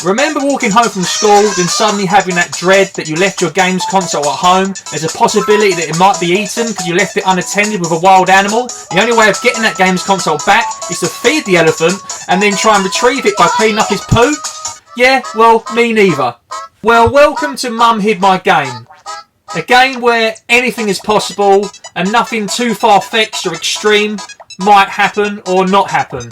Remember walking home from school, then suddenly having that dread that you left your games console at home? There's a possibility that it might be eaten because you left it unattended with a wild animal. The only way of getting that games console back is to feed the elephant and then try and retrieve it by cleaning up his poo? Yeah, well, me neither. Well, welcome to Mum Hid My Game. A game where anything is possible and nothing too far-fetched or extreme might happen or not happen.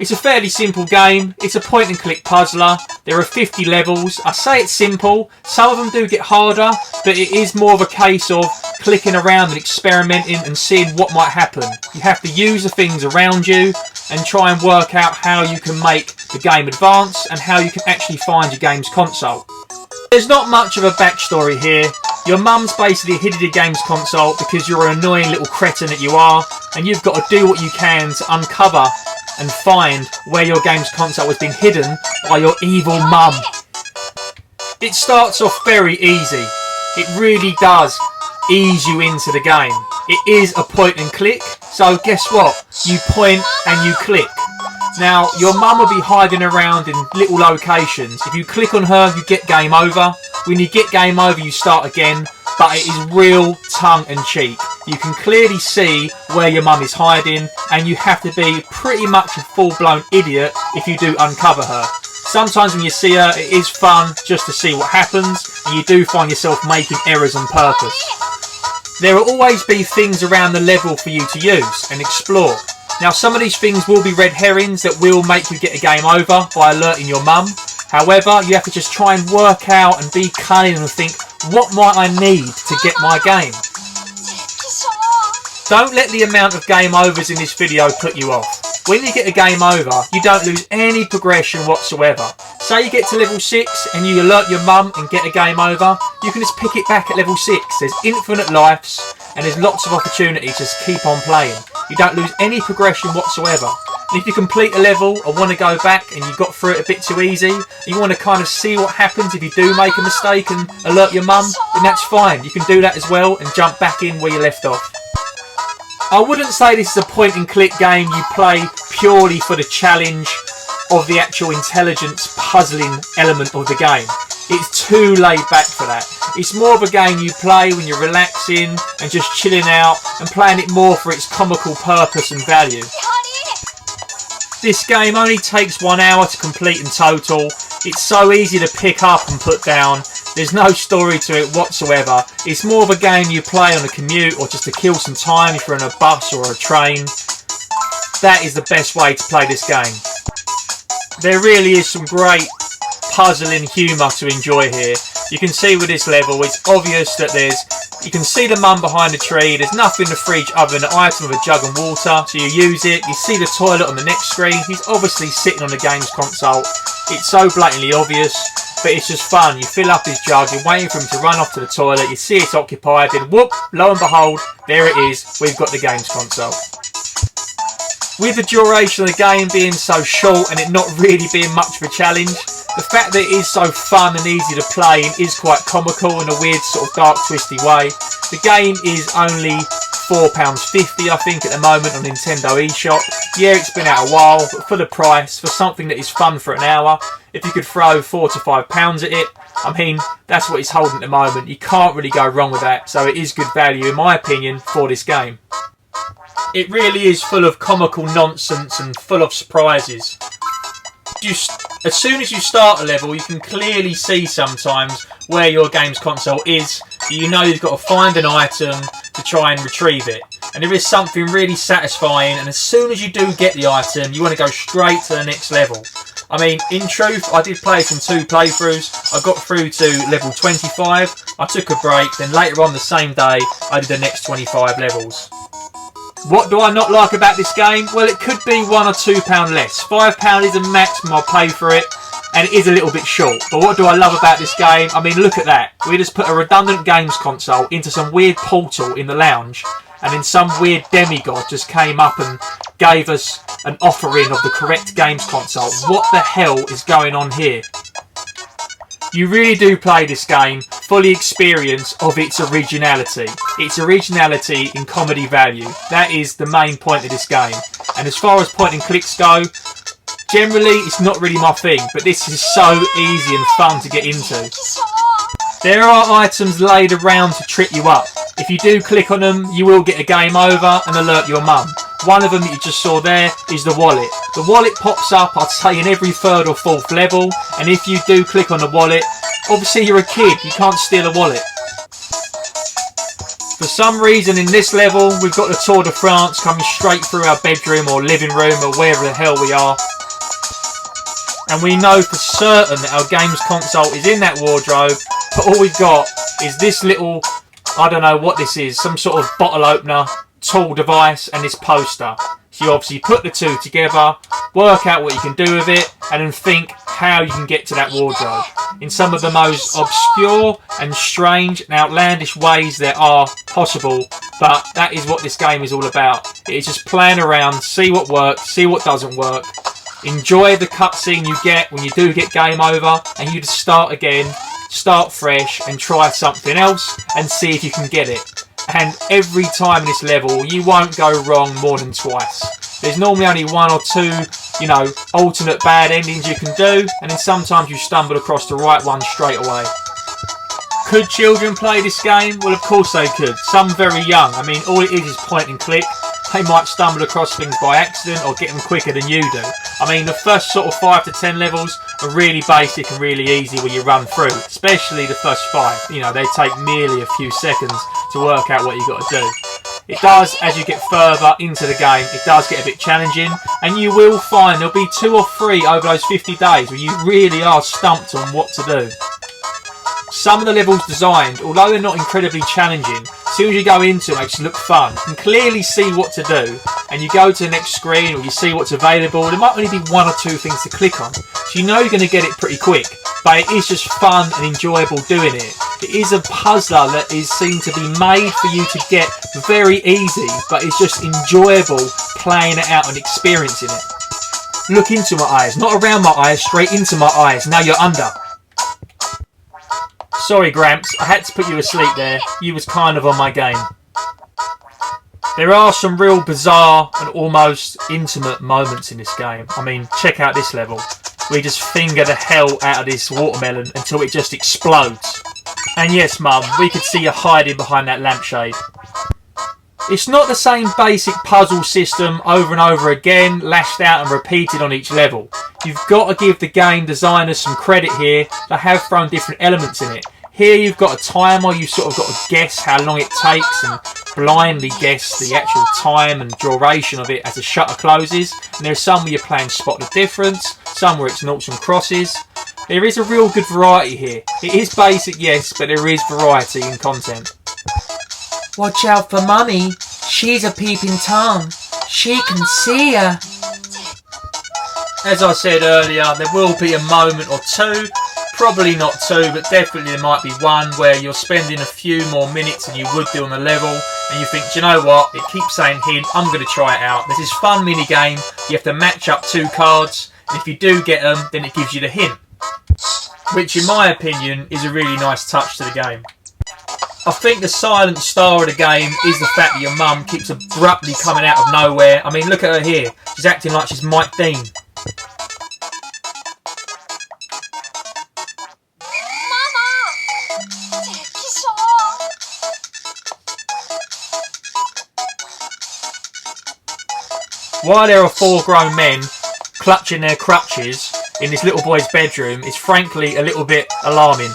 It's a fairly simple game. It's a point and click puzzler. There are 50 levels. I say it's simple. Some of them do get harder, but it is more of a case of clicking around and experimenting and seeing what might happen. You have to use the things around you and try and work out how you can make the game advance and how you can actually find your game's console. There's not much of a backstory here. Your mum's basically hidden your game's console because you're an annoying little cretin that you are, and you've got to do what you can to uncover and find where your game's console has been hidden by your evil mum. It starts off very easy. It really does ease you into the game. It is a point and click, so guess what? You point and you click. Now, your mum will be hiding around in little locations. If you click on her, you get game over. When you get game over, you start again, but it is real tongue-in-cheek. You can clearly see where your mum is hiding, and you have to be pretty much a full-blown idiot if you do uncover her. Sometimes when you see her, it is fun just to see what happens, and you do find yourself making errors on purpose. There will always be things around the level for you to use and explore. Now, some of these things will be red herrings that will make you get a game over by alerting your mum. However, you have to just try and work out and be cunning and think, what might I need to get my game? Don't let the amount of game overs in this video put you off. When you get a game over, you don't lose any progression whatsoever. Say you get to level 6 and you alert your mum and get a game over, you can just pick it back at level 6. There's infinite lives and there's lots of opportunity to just keep on playing. You don't lose any progression whatsoever. And if you complete a level or want to go back and you got through it a bit too easy, and you want to kind of see what happens if you do make a mistake and alert your mum, then that's fine. You can do that as well and jump back in where you left off. I wouldn't say this is a point and click game you play purely for the challenge of the actual intelligence puzzling element of the game. It's too laid back for that. It's more of a game you play when you're relaxing and just chilling out and playing it more for its comical purpose and value. This game only takes 1 hour to complete in total. It's so easy to pick up and put down. There's no story to it whatsoever. It's more of a game you play on a commute or just to kill some time if you're on a bus or a train. That is the best way to play this game. There really is some great puzzling humour to enjoy here. You can see with this level, it's obvious that you can see the mum behind the tree. There's nothing in the fridge other than an item with a jug and water, so you use it. You see the toilet on the next screen. He's obviously sitting on the game's console. It's so blatantly obvious, but it's just fun. You fill up his jug, you're waiting for him to run off to the toilet, you see it's occupied, then whoop, lo and behold, there it is, we've got the game's console. With the duration of the game being so short and it not really being much of a challenge, the fact that it is so fun and easy to play and is quite comical in a weird sort of dark twisty way, the game is only £4.50 I think at the moment on Nintendo eShop. Yeah, it's been out a while, but for the price, for something that is fun for an hour, if you could throw £4 to £5 at it, I mean, that's what it's holding at the moment. You can't really go wrong with that, so it is good value in my opinion for this game. It really is full of comical nonsense and full of surprises. As soon as you start a level, you can clearly see sometimes where your game's console is. You know you've got to find an item to try and retrieve it. And there is something really satisfying, and as soon as you do get the item, you want to go straight to the next level. I mean, in truth, I did play it in 2 playthroughs. I got through to level 25, I took a break, then later on the same day, I did the next 25 levels. What do I not like about this game? Well, it could be £1 or £2 less. £5 is the maximum I'll pay for it, and it is a little bit short. But what do I love about this game? I mean, look at that. We just put a redundant games console into some weird portal in the lounge, and then some weird demigod just came up and gave us an offering of the correct games console. What the hell is going on here? You really do play this game fully experience of its originality. Its originality in comedy value. That is the main point of this game. And as far as point and clicks go, Generally, it's not really my thing, but this is so easy and fun to get into. There are items laid around to trip you up. If you do click on them, you will get a game over and alert your mum. One of them that you just saw there is the wallet. The wallet pops up, I'd say, in every 3rd or 4th level, and if you do click on the wallet, obviously you're a kid, you can't steal a wallet. For some reason in this level, we've got the Tour de France coming straight through our bedroom or living room or wherever the hell we are. And we know for certain that our games console is in that wardrobe, but all we've got is this little, I don't know what this is, some sort of bottle opener, tool device, and this poster. So you obviously put the two together, work out what you can do with it, and then think how you can get to that wardrobe in some of the most obscure and strange and outlandish ways there are possible. But that is what this game is all about. It is just playing around, see what works, see what doesn't work. Enjoy the cutscene you get when you do get game over, and you just start again, start fresh, and try something else and see if you can get it. And every time in this level, you won't go wrong more than twice. There's normally only 1 or 2, alternate bad endings you can do, and then sometimes you stumble across the right one straight away. Could children play this game? Well, of course they could. Some very young. I mean, all it is point and click. They might stumble across things by accident or get them quicker than you do. I mean, the first sort of 5 to 10 levels are really basic and really easy when you run through, especially the first 5. They take merely a few seconds to work out what you've got to do. It does, as you get further into the game, it does get a bit challenging, and you will find there'll be 2 or 3 over those 50 days where you really are stumped on what to do. Some of the levels designed, although they're not incredibly challenging, as soon as you go into it, it makes it look fun. You can clearly see what to do, and you go to the next screen or you see what's available. There might only be 1 or 2 things to click on, so you know you're going to get it pretty quick. But it is just fun and enjoyable doing it. It is a puzzler that is seen to be made for you to get very easy, but it's just enjoyable playing it out and experiencing it. Look into my eyes, not around my eyes, straight into my eyes. Now you're under. Sorry, Gramps, I had to put you asleep there. You was kind of on my game. There are some real bizarre and almost intimate moments in this game. I mean, check out this level. We just finger the hell out of this watermelon until it just explodes. And yes, Mum, we could see you hiding behind that lampshade. It's not the same basic puzzle system over and over again, lashed out and repeated on each level. You've got to give the game designers some credit here. They have thrown different elements in it. Here you've got a timer, you've sort of got to guess how long it takes and blindly guess the actual time and duration of it as the shutter closes. And there's some where you're playing spot the difference, some where it's noughts and crosses. There is a real good variety here. It is basic, yes, but there is variety in content. Watch out for Mummy. She's a peeping Tom. She can see ya. As I said earlier, there will be a moment or 2, probably not 2, but definitely there might be 1 where you're spending a few more minutes than you would do on the level, and you think, do you know what, it keeps saying hint, I'm going to try it out. There's this fun mini game, you have to match up 2 cards, and if you do get them, then it gives you the hint. Which in my opinion is a really nice touch to the game. I think the silent star of the game is the fact that your mum keeps abruptly coming out of nowhere. I mean, look at her here. She's acting like she's Mike Dean. While there are 4 grown men clutching their crutches in this little boy's bedroom, is frankly a little bit alarming.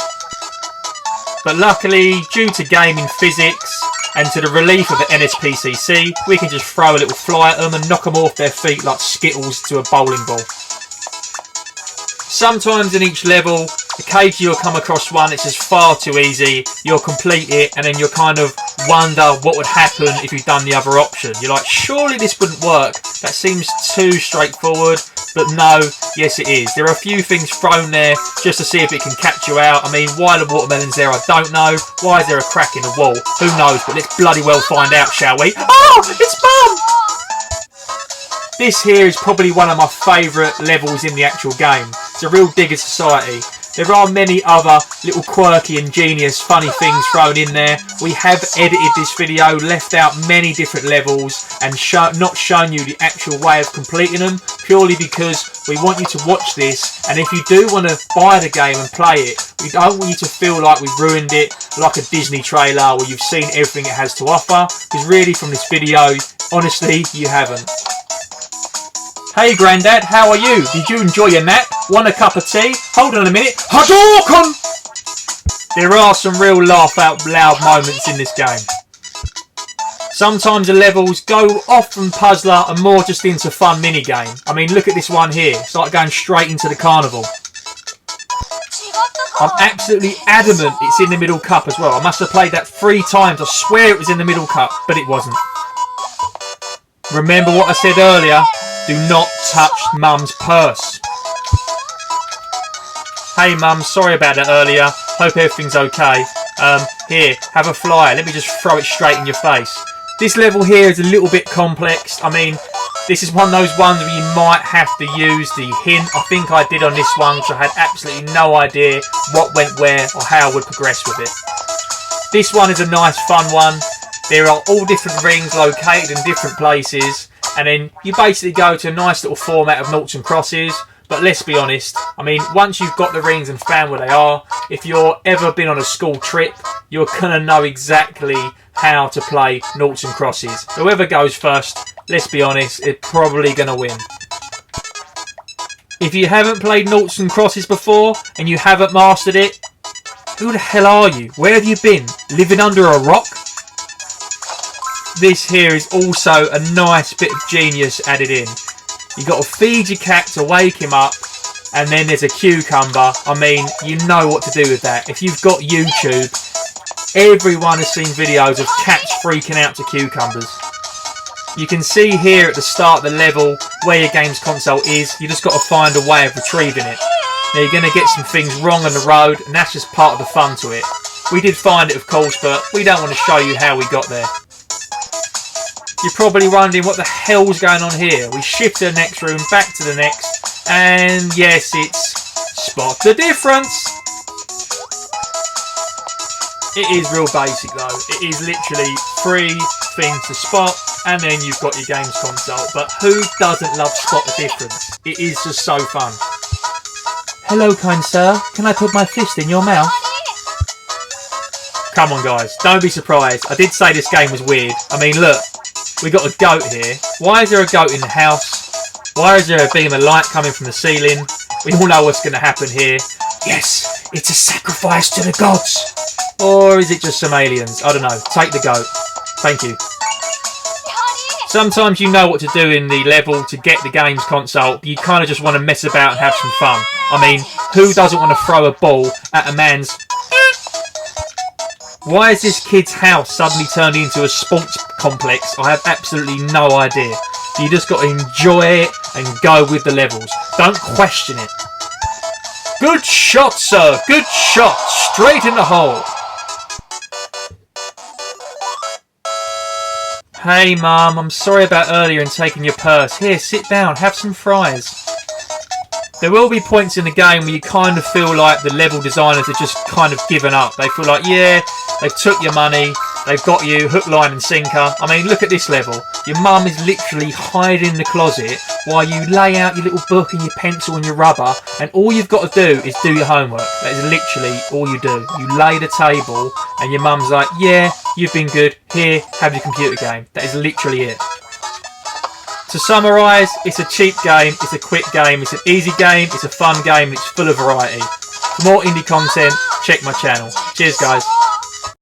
But luckily, due to gaming physics and to the relief of the NSPCC, we can just throw a little fly at them and knock them off their feet like Skittles to a bowling ball. Sometimes in each level, occasionally you'll come across one that's just far too easy, you'll complete it, and then you'll kind of wonder what would happen if you'd done the other option. You're like, surely this wouldn't work, that seems too straightforward. But no, yes it is. There are a few things thrown there just to see if it can catch you out. I mean, why the watermelon's there, I don't know. Why is there a crack in the wall? Who knows, but let's bloody well find out, shall we? Oh, it's Mum! This here is probably one of my favourite levels in the actual game. It's a real dig of society. There are many other little quirky, ingenious, funny things thrown in there. We have edited this video, left out many different levels and not shown you the actual way of completing them, purely because we want you to watch this, and if you do want to buy the game and play it, we don't want you to feel like we've ruined it like a Disney trailer where you've seen everything it has to offer, because really from this video, honestly, you haven't. Hey Grandad, how are you? Did you enjoy your nap? Want a cup of tea? Hold on a minute. Hadouken! There are some real laugh out loud moments in this game. Sometimes the levels go off from puzzler and more just into fun minigame. I mean, look at this one here. It's like going straight into the carnival. I'm absolutely adamant it's in the middle cup as well. I must have played that 3 times. I swear it was in the middle cup, but it wasn't. Remember what I said earlier? Do not touch Mum's purse. Hey Mum, sorry about that earlier. Hope everything's okay. Here, have a flyer. Let me just throw it straight in your face. This level here is a little bit complex. I mean, this is one of those ones where you might have to use the hint. I think I did on this one because I had absolutely no idea what went where or how I would progress with it. This one is a nice fun one. There are all different rings located in different places, and then you basically go to a nice little format of noughts and crosses. But let's be honest, I mean, once you've got the rings and found where they are, if you're ever been on a school trip, you're gonna know exactly how to play noughts and crosses. Whoever goes first, let's be honest, is probably gonna win. If you haven't played noughts and crosses before and you haven't mastered it, who the hell are you? Where have you been? Living under a rock? This here is also a nice bit of genius added in. You've got to feed your cat to wake him up, and then there's a cucumber. I mean, you know what to do with that. If you've got YouTube, everyone has seen videos of cats freaking out to cucumbers. You can see here at the start of the level where your game's console is. You just got to find a way of retrieving it. Now you're going to get some things wrong on the road, and that's just part of the fun to it. We did find it, of course, but we don't want to show you how we got there. You're probably wondering what the hell's going on here. We shift to the next room, back to the next, and yes, it's spot the difference. It is real basic though. It is literally 3 things to spot, and then you've got your games console. But who doesn't love spot the difference? It is just so fun. Hello, kind sir. Can I put my fist in your mouth? Come on, guys. Don't be surprised. I did say this game was weird. I mean, look. We got a goat here. Why is there a goat in the house? Why is there a beam of light coming from the ceiling? We all know what's going to happen here. Yes, it's a sacrifice to the gods. Or is it just some aliens? I don't know. Take the goat. Thank you. Sometimes you know what to do in the level to get the game's console, but you kind of just want to mess about and have some fun. I mean, who doesn't want to throw a ball at a man's... Why is this kid's house suddenly turned into a sports complex? I have absolutely no idea. You just got to enjoy it and go with the levels. Don't question it. Good shot, sir. Good shot. Straight in the hole. Hey, Mum. I'm sorry about earlier and taking your purse. Here, sit down. Have some fries. There will be points in the game where you kind of feel like the level designers are just kind of given up. They feel like, yeah, they've took your money, they've got you hook, line and sinker. I mean, look at this level. Your mum is literally hiding in the closet while you lay out your little book and your pencil and your rubber, and all you've got to do is do your homework. That is literally all you do. You lay the table and your mum's like, yeah, you've been good. Here, have your computer game. That is literally it. To summarise, it's a cheap game, it's a quick game, it's an easy game, it's a fun game, it's full of variety. For more indie content, check my channel. Cheers guys.